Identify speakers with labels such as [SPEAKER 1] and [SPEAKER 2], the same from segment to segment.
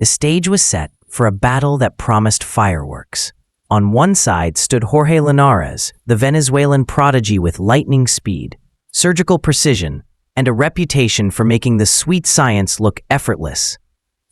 [SPEAKER 1] The stage was set for a battle that promised fireworks. On one side stood Jorge Linares, the Venezuelan prodigy with lightning speed, surgical precision, and a reputation for making the sweet science look effortless.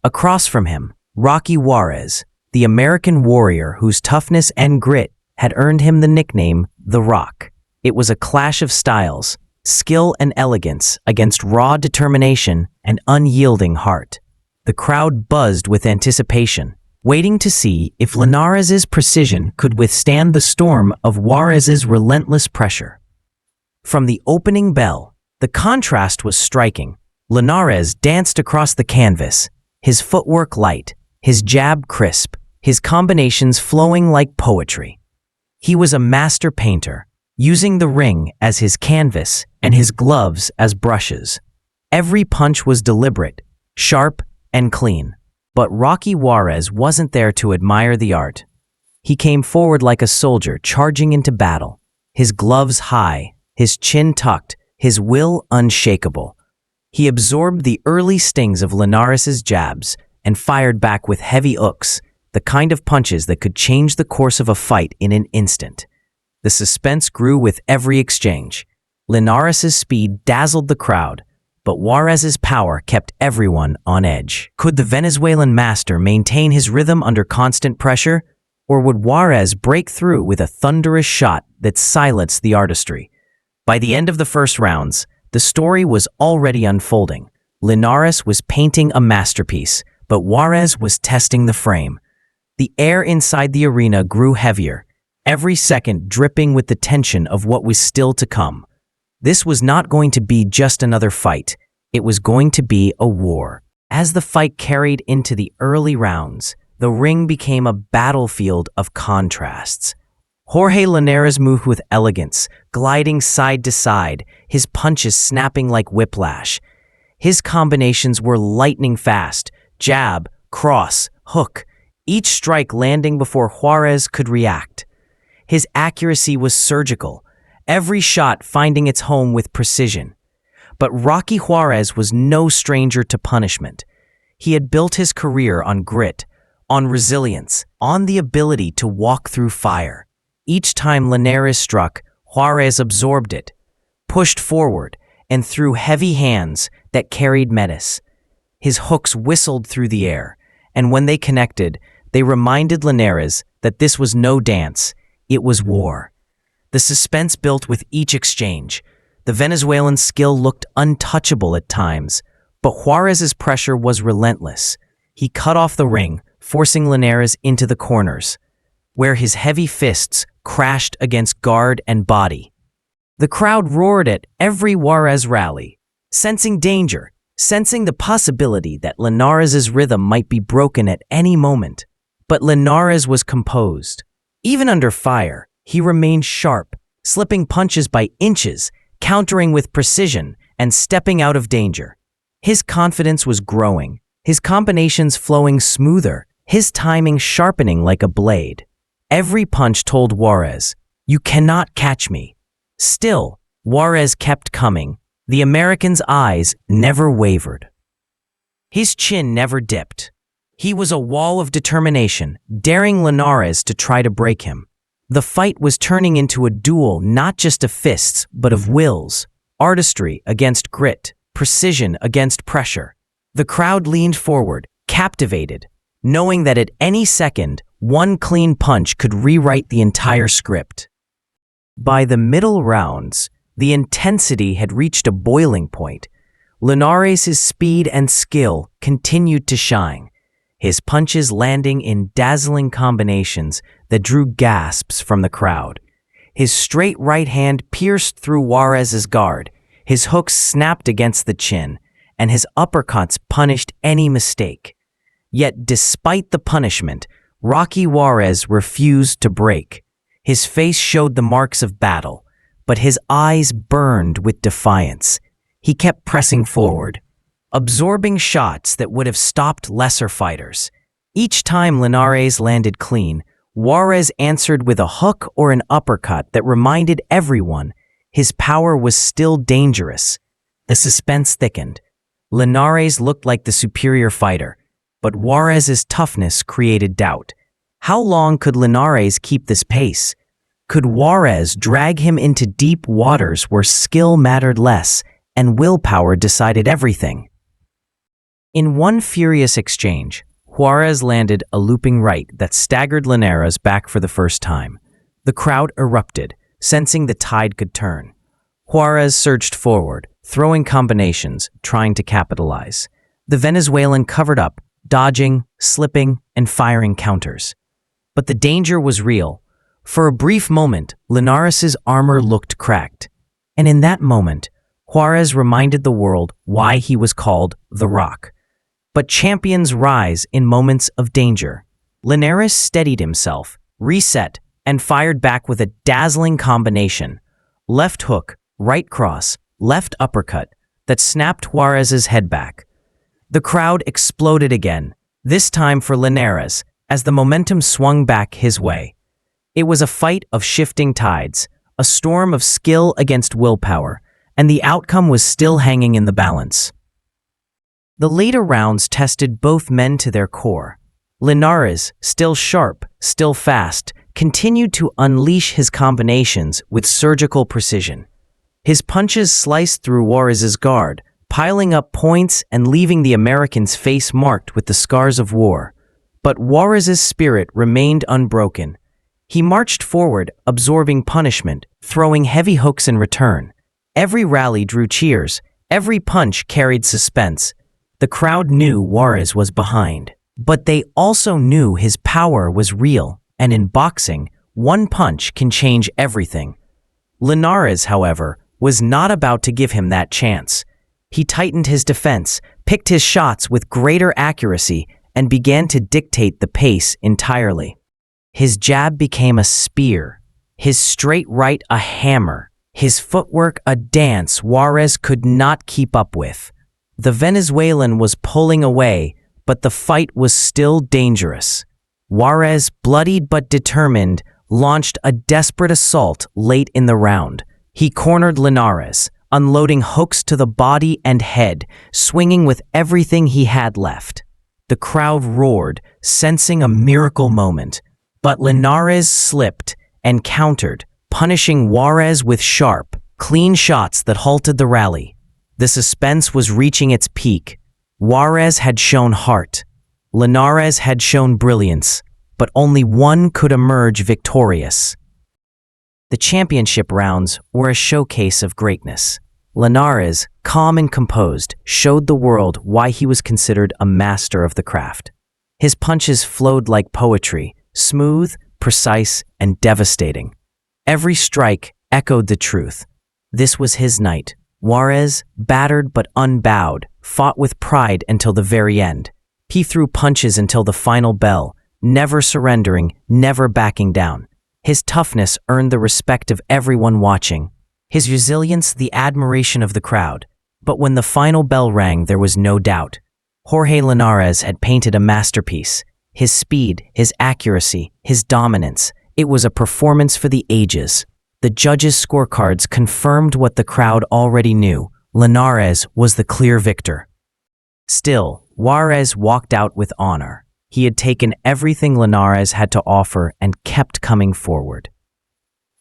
[SPEAKER 1] Across from him, Rocky Juarez, the American warrior whose toughness and grit had earned him the nickname The Rock. It was a clash of styles, skill and elegance against raw determination and unyielding heart. The crowd buzzed with anticipation, waiting to see if Linares's precision could withstand the storm of Juarez's relentless pressure. From the opening bell, the contrast was striking. Linares danced across the canvas, his footwork light, his jab crisp, his combinations flowing like poetry. He was a master painter, using the ring as his canvas and his gloves as brushes. Every punch was deliberate, sharp, and clean. But Rocky Juarez wasn't there to admire the art. He came forward like a soldier charging into battle, his gloves high, his chin tucked, his will unshakable. He absorbed the early stings of Linares's jabs and fired back with heavy hooks, the kind of punches that could change the course of a fight in an instant. The suspense grew with every exchange. Linares's speed dazzled the crowd, but Juarez's power kept everyone on edge. Could the Venezuelan master maintain his rhythm under constant pressure, or would Juarez break through with a thunderous shot that silenced the artistry? By the end of the first rounds, the story was already unfolding. Linares was painting a masterpiece, but Juarez was testing the frame. The air inside the arena grew heavier, every second dripping with the tension of what was still to come. This was not going to be just another fight. It was going to be a war. As the fight carried into the early rounds, the ring became a battlefield of contrasts. Jorge Linares moved with elegance, gliding side to side, his punches snapping like whiplash. His combinations were lightning fast, jab, cross, hook, each strike landing before Juarez could react. His accuracy was surgical, every shot finding its home with precision. But Rocky Juarez was no stranger to punishment. He had built his career on grit, on resilience, on the ability to walk through fire. Each time Linares struck, Juarez absorbed it, pushed forward, and threw heavy hands that carried menace. His hooks whistled through the air, and when they connected, they reminded Linares that this was no dance, it was war. The suspense built with each exchange. The Venezuelan skill looked untouchable at times, but Juarez's pressure was relentless. He cut off the ring, forcing Linares into the corners, where his heavy fists crashed against guard and body. The crowd roared at every Juarez rally, sensing danger, sensing the possibility that Linares's rhythm might be broken at any moment. But Linares was composed. Even under fire, he remained sharp, slipping punches by inches, countering with precision, and stepping out of danger. His confidence was growing, his combinations flowing smoother, his timing sharpening like a blade. Every punch told Juarez, "You cannot catch me." Still, Juarez kept coming. The American's eyes never wavered. His chin never dipped. He was a wall of determination, daring Linares to try to break him. The fight was turning into a duel not just of fists, but of wills, artistry against grit, precision against pressure. The crowd leaned forward, captivated, knowing that at any second, one clean punch could rewrite the entire script. By the middle rounds, the intensity had reached a boiling point. Linares' speed and skill continued to shine, his punches landing in dazzling combinations that drew gasps from the crowd. His straight right hand pierced through Juarez's guard, his hooks snapped against the chin, and his uppercuts punished any mistake. Yet despite the punishment, Rocky Juarez refused to break. His face showed the marks of battle, but his eyes burned with defiance. He kept pressing forward, absorbing shots that would have stopped lesser fighters. Each time Linares landed clean, Juarez answered with a hook or an uppercut that reminded everyone his power was still dangerous. The suspense thickened. Linares looked like the superior fighter, But Juarez's toughness created doubt. How long could Linares keep this pace? Could Juarez drag him into deep waters where skill mattered less and willpower decided everything? In one furious exchange, Juarez landed a looping right that staggered Linares back for the first time. The crowd erupted, sensing the tide could turn. Juarez surged forward, throwing combinations, trying to capitalize. The Venezuelan covered up, dodging, slipping, and firing counters. But the danger was real. For a brief moment, Linares' armor looked cracked. And in that moment, Juarez reminded the world why he was called the Rock. But champions rise in moments of danger. Linares steadied himself, reset, and fired back with a dazzling combination. Left hook, right cross, left uppercut that snapped Juarez's head back. The crowd exploded again, this time for Linares, as the momentum swung back his way. It was a fight of shifting tides, a storm of skill against willpower, and the outcome was still hanging in the balance. The later rounds tested both men to their core. Linares, still sharp, still fast, continued to unleash his combinations with surgical precision. His punches sliced through Juarez's guard, piling up points and leaving the American's face marked with the scars of war. But Juarez's spirit remained unbroken. He marched forward, absorbing punishment, throwing heavy hooks in return. Every rally drew cheers, every punch carried suspense. The crowd knew Juarez was behind, but they also knew his power was real, and in boxing, one punch can change everything. Linares, however, was not about to give him that chance. He tightened his defense, picked his shots with greater accuracy, and began to dictate the pace entirely. His jab became a spear, his straight right a hammer, his footwork a dance Juarez could not keep up with. The Venezuelan was pulling away, but the fight was still dangerous. Juarez, bloodied but determined, launched a desperate assault late in the round. He cornered Linares, unloading hooks to the body and head, swinging with everything he had left. The crowd roared, sensing a miracle moment. But Linares slipped and countered, punishing Juarez with sharp, clean shots that halted the rally. The suspense was reaching its peak. Juarez had shown heart. Linares had shown brilliance, but only one could emerge victorious. The championship rounds were a showcase of greatness. Linares, calm and composed, showed the world why he was considered a master of the craft. His punches flowed like poetry, smooth, precise, and devastating. Every strike echoed the truth. This was his night. Juarez, battered but unbowed, fought with pride until the very end. He threw punches until the final bell, never surrendering, never backing down. His toughness earned the respect of everyone watching. His resilience, the admiration of the crowd. But when the final bell rang, there was no doubt. Jorge Linares had painted a masterpiece. His speed, his accuracy, his dominance. It was a performance for the ages. The judges' scorecards confirmed what the crowd already knew. Linares was the clear victor. Still, Juarez walked out with honor. He had taken everything Linares had to offer and kept coming forward.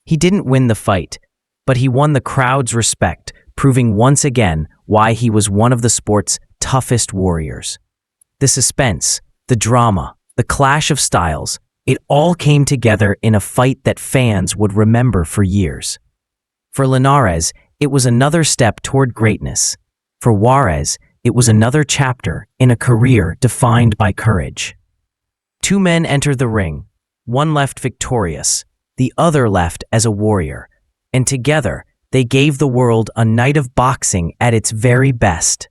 [SPEAKER 1] He didn't win the fight, but he won the crowd's respect, proving once again why he was one of the sport's toughest warriors. The suspense, the drama, the clash of styles, it all came together in a fight that fans would remember for years. For Linares, it was another step toward greatness. For Juarez, it was another chapter in a career defined by courage. Two men entered the ring. One left victorious, the other left as a warrior, and together they gave the world a night of boxing at its very best.